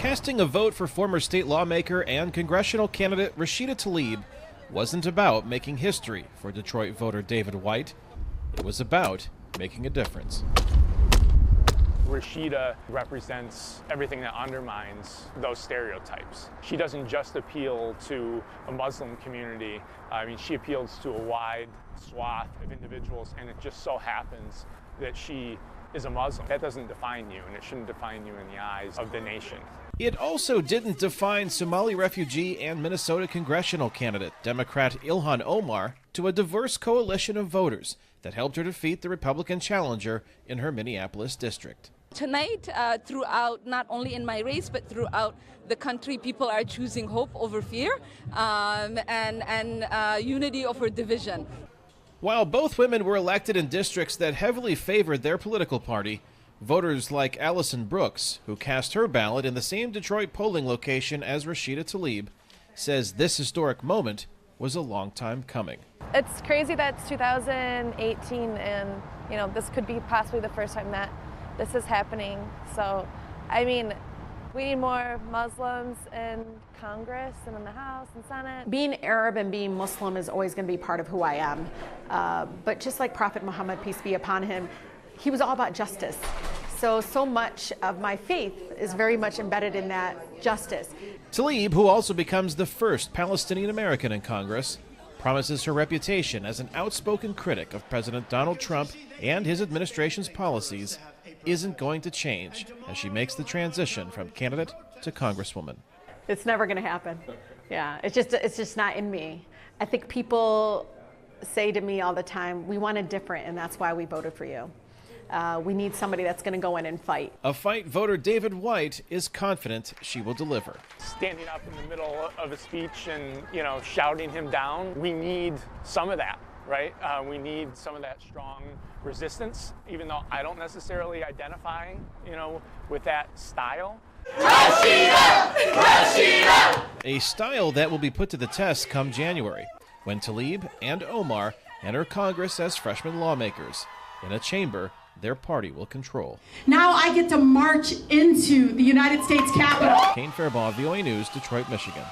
Casting a vote for former state lawmaker and congressional candidate Rashida Tlaib wasn't about making history for Detroit voter David White. It was about making a difference. Rashida represents everything that undermines those stereotypes. She doesn't just appeal to a Muslim community. She appeals to a wide swath of individuals, and it just so happens that she is a Muslim. That doesn't define you, and it shouldn't define you in the eyes of the nation. It also didn't define Somali refugee and Minnesota congressional candidate, Democrat Ilhan Omar, to a diverse coalition of voters that helped her defeat the Republican challenger in her Minneapolis district. Tonight, throughout, not only in my race, but throughout the country, people are choosing hope over fear and unity over division. While both women were elected in districts that heavily favored their political party, voters like Allison Brooks, who cast her ballot in the same Detroit polling location as Rashida Tlaib, says this historic moment was a long time coming. It's crazy that it's 2018 and, this could be possibly the first time that this is happening. So, we need more Muslims in Congress and in the House and Senate. Being Arab and being Muslim is always going to be part of who I am. But just like Prophet Muhammad, peace be upon him, he was all about justice. So much of my faith is very much embedded in that justice. Tlaib, who also becomes the first Palestinian American in Congress, promises her reputation as an outspoken critic of President Donald Trump and his administration's policies isn't going to change as she makes the transition from candidate to congresswoman. It's never going to happen. Yeah, it's just not in me. I think people say to me all the time, we want a different, and that's why we voted for you. We need somebody that's going to go in and fight. A fight voter David White is confident she will deliver. Standing up in the middle of a speech and, shouting him down, we need some of that, right? We need some of that strong resistance, even though I don't necessarily identify, with that style. Rashida! Rashida! A style that will be put to the test come January, when Tlaib and Omar enter Congress as freshman lawmakers in a chamber their party will control. Now I get to march into the United States Capitol. Kane, Farabaugh, VOA News, Detroit, Michigan.